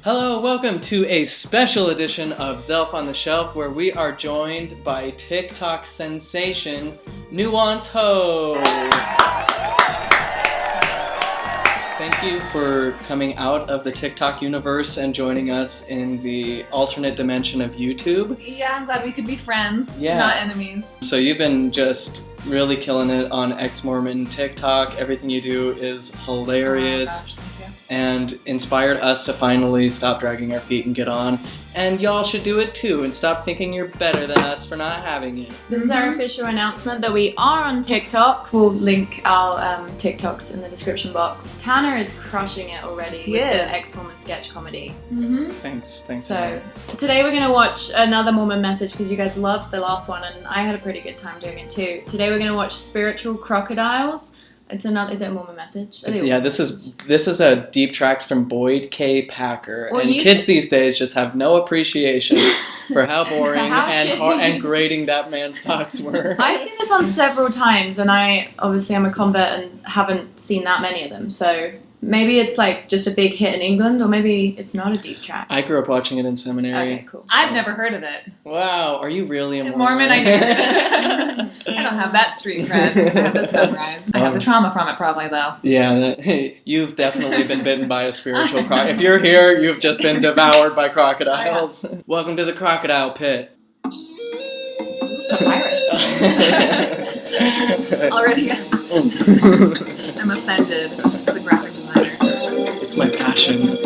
Hello, welcome to a special edition of Zelf on the Shelf, where we are joined by TikTok sensation Nuance Ho. Thank you for coming out of the TikTok universe and joining us in the alternate dimension of YouTube. Yeah, I'm glad we could be friends, Yeah. not enemies. So you've been just really killing it on Ex-Mormon TikTok. Everything you do is hilarious. Oh my gosh, thank you. And inspired us to finally stop dragging our feet and get on. And y'all should do it too and stop thinking you're better than us for not having it. This is our official announcement that we are on TikTok. We'll link our TikToks in the description box. Tanner is crushing it already with the Ex-Mormon sketch comedy. Thanks. So today we're going to watch another Mormon message because you guys loved the last one and I had a pretty good time doing it too. Today we're going to watch Spiritual Crocodiles. Is it a Mormon message? This is a deep tracks from Boyd K. Packer, Well, and kids these days just have no appreciation for how boring and grating that man's talks were. I've seen this one several times, and I'm a convert and haven't seen that many of them. So maybe it's like just a big hit in England, or maybe it's not a deep track. I grew up watching it in seminary. Okay, cool. I've never heard of it. Wow, are you really a Mormon? Mormon, I do. I don't have that street cred. I have this memorized. I have the trauma from it probably, though. Yeah, you've definitely been bitten by a spiritual crocodile. If you're here, you've just been devoured by crocodiles. Welcome to the crocodile pit. Virus. Already, I'm offended as a graphic designer. It's my passion.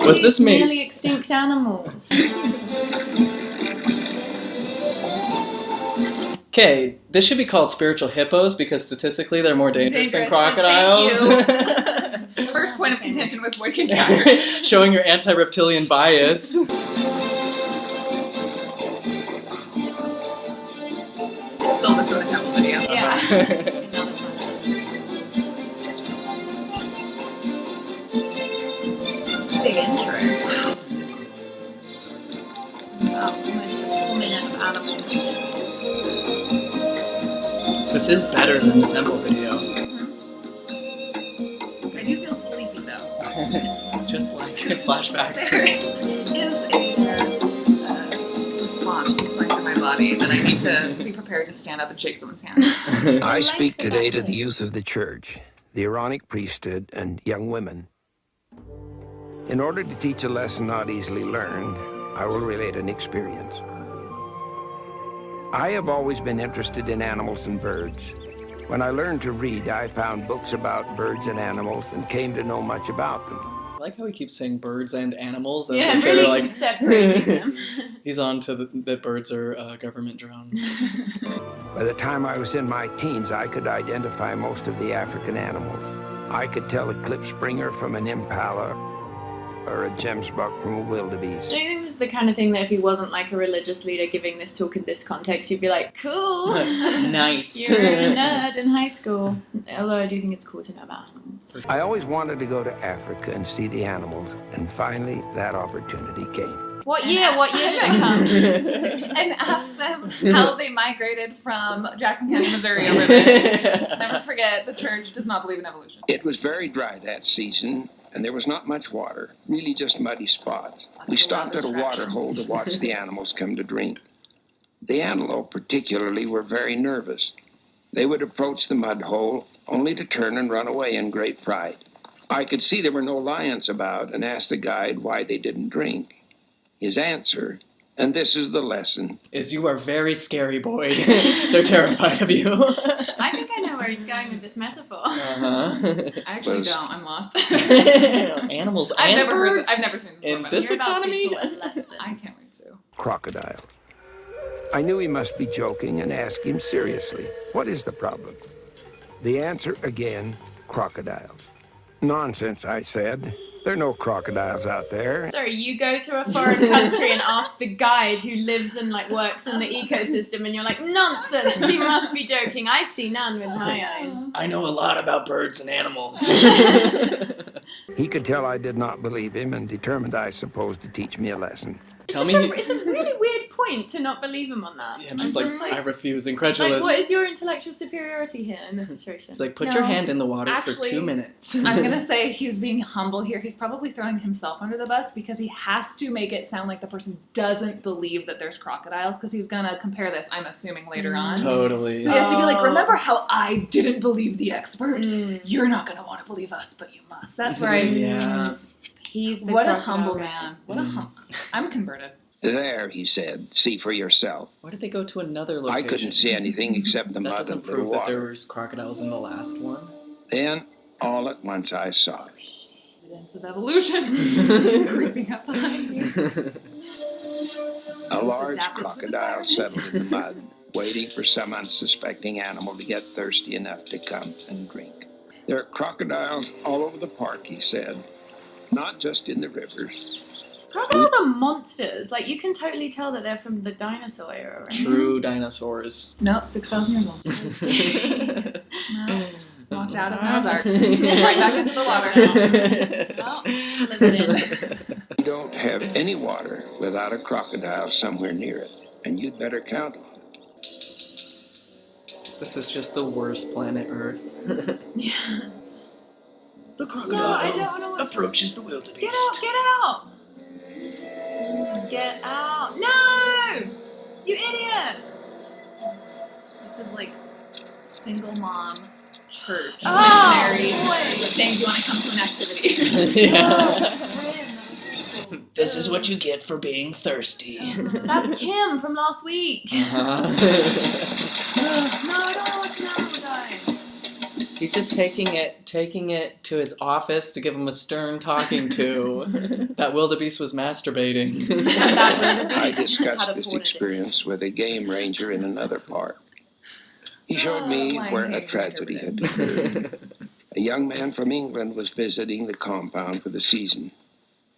Was this me? Nearly extinct animals. Okay, this should be called spiritual hippos because statistically they're more dangerous than Dangerous. crocodiles. Thank First point of contention with Wicked Packer. Showing your anti-reptilian bias. Still this in the temple video. Yeah. It's a big intro. Wow, almost a 4-minute animal. This is better than the temple video. I do feel sleepy though. Just like flashbacks. There is a response to my body that I need to be prepared to stand up and shake someone's hand. I speak today to the youth of the church, the Aaronic priesthood, and young women. In order to teach a lesson not easily learned, I will relate an experience. I have always been interested in animals and birds. When I learned to read, I found books about birds and animals and came to know much about them. I like how he keeps saying birds and animals. As Yeah, if really like, separating them. He's on to that birds are government drones. By the time I was in my teens, I could identify most of the African animals. I could tell a klipspringer from an impala or a gemsbuck from a wildebeest. Do you think this is the kind of thing that if he wasn't like a religious leader giving this talk in this context, you'd be like, cool. Nice. You're a nerd in high school. Although I do think it's cool to know about animals. I always wanted to go to Africa and see the animals, and finally that opportunity came. What year did it come? And ask them how they migrated from Jackson County, Missouri over there. Never forget, the church does not believe in evolution. It was very dry that season, and there was not much water, really just muddy spots. We stopped at a water hole to watch the animals come to drink. The antelope particularly were very nervous. They would approach the mud hole only to turn and run away in great fright. I could see there were no lions about and asked the guide why they didn't drink. His answer, and this is the lesson, is you are very scary, Boyd. They're terrified of you. I think I know where he's going with this metaphor. Uh-huh. I actually don't. I'm lost. Animals I've and never birds? heard. I've never seen this In before. this You're about to be economy? taught a lesson. I can't wait to. Crocodiles. I knew he must be joking and asked him seriously, what is the problem? The answer again, crocodiles. Nonsense, I said. There are no crocodiles out there. Sorry, you go to a foreign country and ask the guide who lives and like works in the ecosystem, and you're like, nonsense! He must be joking. I see none with my eyes. I know a lot about birds and animals. He could tell I did not believe him and determined, I suppose, to teach me a lesson. Tell me. It's a really weird point. point to not believe him on that? Yeah, I'm just like, I refuse, like, incredulous. what is your intellectual superiority here in this situation? It's like, put your hand in the water for 2 minutes. I'm going to say he's being humble here. He's probably throwing himself under the bus because he has to make it sound like the person doesn't believe that there's crocodiles because he's going to compare this, I'm assuming, later on. Totally. So he has to be like, remember how I didn't believe the expert? You're not going to want to believe us, but you must. That's right. Yeah. He's the What a crocodile humble guy. man. What a I'm converted. There, he said, see for yourself. Why did they go to another location? I couldn't see anything except the That mud doesn't and the prove that there water. was crocodiles in the last one. Then, all at once, I saw it. Evidence of evolution. Creeping up behind me. A large adapted to the crocodile environment. settled in the mud, waiting for some unsuspecting animal to get thirsty enough to come and drink. There are crocodiles all over the park, he said, not just in the rivers. Crocodiles are monsters. Like, you can totally tell that they're from the dinosaur era, right? True dinosaurs. Nope, 6,000 years old. No. Walked out of Noah's Ark. Right back into the water. Well, slithered in. You don't have any water without a crocodile somewhere near it, and you'd better count on it. This is just the worst planet Earth. Yeah. The crocodile No, I don't want to watch approaches the wildebeest. Get out! Get out! Get out! No! You idiot! This is like single mom church. Oh, Married. boy. Saying, do you want to come to an activity? Yeah. Oh, This is what you get for being thirsty. that's Kim from last week. Uh-huh. No, I don't want to watch an animal die. He's just taking it to his office to give him a stern talking to. That wildebeest was masturbating. That wildebeest I had discussed a this portage. experience with a game ranger in another park. He showed me Lion where King a tragedy had occurred. A young man from England was visiting the compound for the season.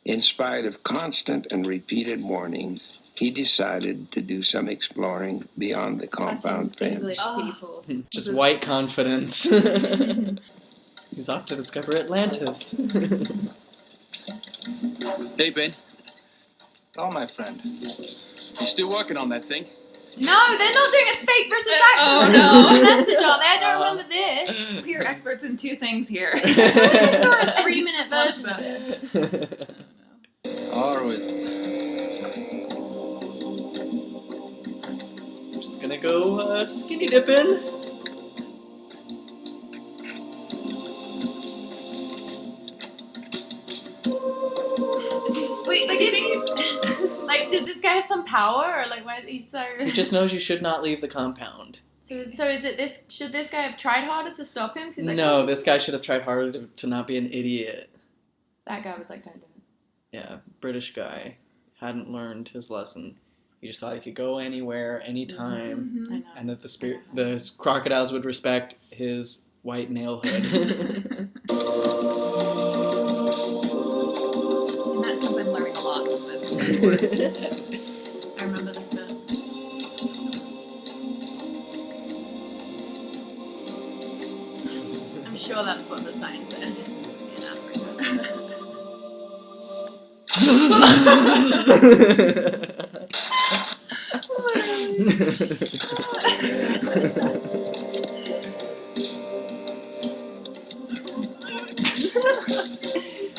In spite of constant and repeated warnings, he decided to do some exploring beyond the compound Fucking fence. English people. Just white confidence. He's off to discover Atlantis. Hey, Ben. Oh, my friend. You still working on that thing? No, they're not doing a fake British accent. Oh, They're no. doing a message, are they? I don't remember this. We are experts in two things here. I saw a 3-minute version of this. Always. Just gonna go skinny dipping. Wait, like, does this guy have some power, or like, why is he so? He just knows you should not leave the compound. So is it this? Should this guy have tried harder to stop him? 'Cause he's like, No, oh, this guy should have tried harder to not be an idiot. That guy was like, don't do it. Yeah, British guy. Hadn't learned his lesson. He just thought he could go anywhere, anytime, I know. and that the crocodiles would respect his white nailhood. In that sense, I'm learning a lot from this. I remember this bit. I'm sure that's what the sign said in Africa.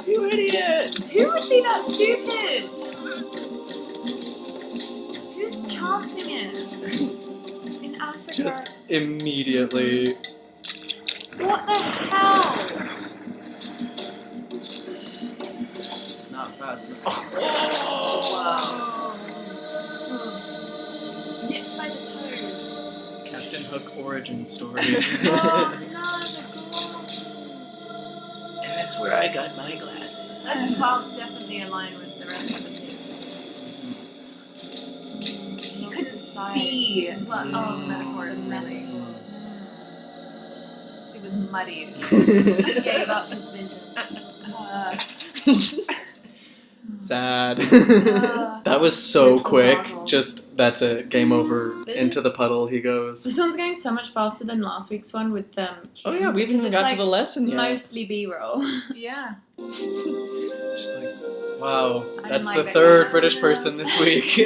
You idiot! Who would be that stupid? Who's chancing it? In Africa? Just immediately. What the hell? Not fast enough. Nipped by the toes. Captain Hook origin story. Oh no, the glasses. And that's where I got my glasses. Those clouds definitely align with the rest of the scenes. You could see. Well, oh, the metaphor is really. It was muddied. He gave up his vision. Sad. That was so Beautiful quick. goggles. Just, that's a game over. This Into is- the puddle he goes. This one's going so much faster than last week's one with Oh yeah, we haven't because even it's got like to the lesson yet. mostly B-roll. Yeah. Just like, wow, I that's didn't the like that third guy. British person this week.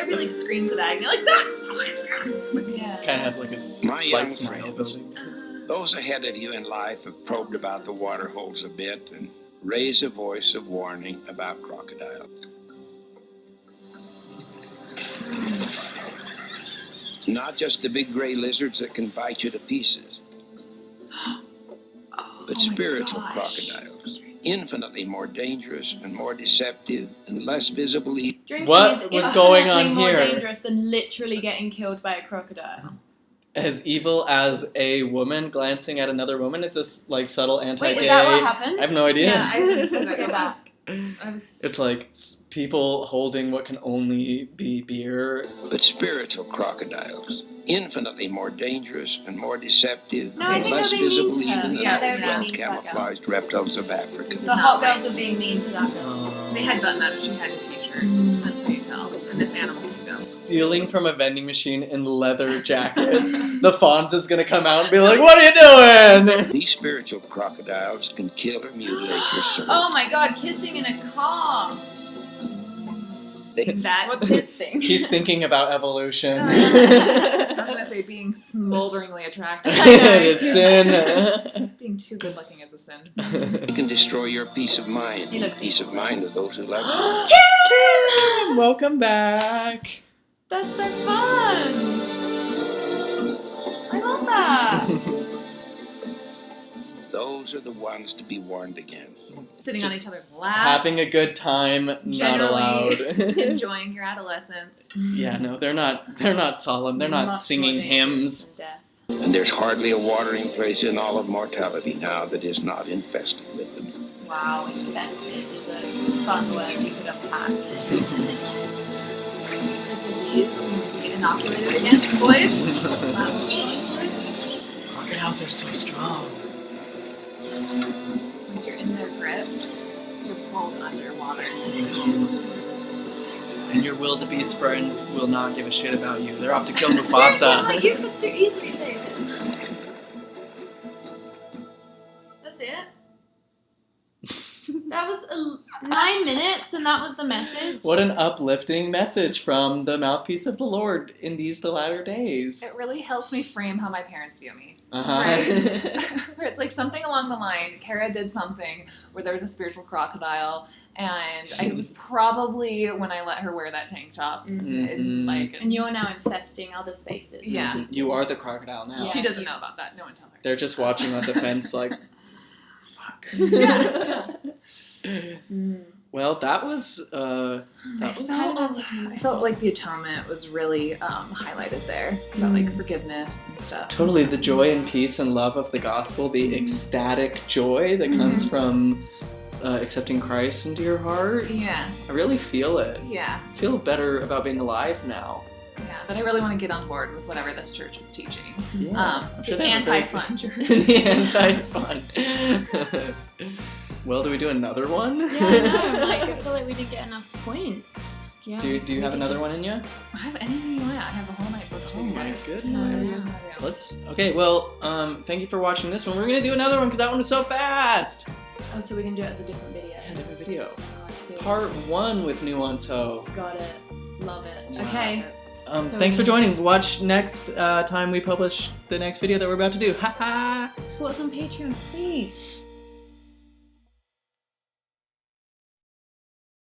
there'd be like screams of agony, like that. Yeah. Kind of has like a My young slight smile friends. building. Those ahead of you in life have probed about the water holes a bit and raised a voice of warning about crocodiles. Not just the big gray lizards that can bite you to pieces, but spiritual crocodiles, infinitely more dangerous and more deceptive and less visible. Drinking What is was going infinitely on more here? dangerous than literally getting killed by a crocodile. As evil as a woman glancing at another woman? Is this like subtle anti-gay? Wait, is that what happened? I have no idea. Yeah, I didn't see Let's that. go back. It's like people holding what can only be beer. But spiritual crocodiles, infinitely more dangerous and more deceptive No, I and think less they're being visible mean to her. even than Yeah, they were those being well mean to that girl. camouflaged reptiles of Africa. The hot girls were being mean to that girl. They had button up. She had a t-shirt. That's how you tell. In this animal kingdom. Stealing from a vending machine in leather jackets. The Fonz is gonna come out and be like, "What are you doing?" These spiritual crocodiles can kill or mutilate your soul. Oh my god, kissing in a car. That What's this thing? He's thinking about evolution. I was gonna say being smolderingly attractive. It's sin. Being too good looking is a sin. It can destroy your peace of mind. He looks Peace of mind of those who love you. Karen, welcome back. That's so fun. I love that. Those are the ones to be warned against. Sitting on Just each other's laps. Having a good time, not allowed. Generally enjoying your adolescence. Yeah, no, they're not solemn. They're not Much singing more dangerous hymns. than death. And there's hardly a watering place in all of mortality now that is not infested with them. Wow, infested is a fun word you could unpack. The disease you get inoculated against, boys. Crocodiles are so strong. Once you're in their grip, you're pulled underwater. And your wildebeest friends will not give a shit about you. They're off to kill Seriously, Mufasa. like, you could so easily save him. That's it. That was 9 minutes, and that was the message. What an uplifting message from the mouthpiece of the Lord in these the latter days. It really helps me frame how my parents view me. Uh-huh. Where it's like something along the line, Kara did something where there was a spiritual crocodile, and it was probably when I let her wear that tank top. Mhm. And you're now infesting other spaces. Yeah. You are the crocodile now. Yeah. She doesn't know about that. No one tell her. They're just watching on the fence like, fuck. Mm. Well, that was I felt like the atonement was really highlighted there about like forgiveness and stuff. totally the joy and peace and love of the gospel, the ecstatic joy that comes from accepting Christ into your heart. Yeah, I really feel it. yeah, I feel better about being alive now. yeah. That I really want to get on board with whatever this church is teaching. Yeah, I'm sure The they have a very- anti-fun church. The anti-fun. Well, do we do another one? Yeah, I know. Like, I feel like we didn't get enough points. Yeah. Do you have another one in you? I have anything you want. I have a whole night booked. Oh my Whatever goodness. you wanna do. Okay, well, thank you for watching this one. We're gonna do another one because that one was so fast. Oh, so we can do it as a different video. Yeah, different video. Oh, I see. Part 1 with Nuance Ho. Got it. Love it. Wow. Okay. So Thanks for we- joining. Watch next time we publish the next video that we're about to do. Ha ha! Support us on Patreon, please.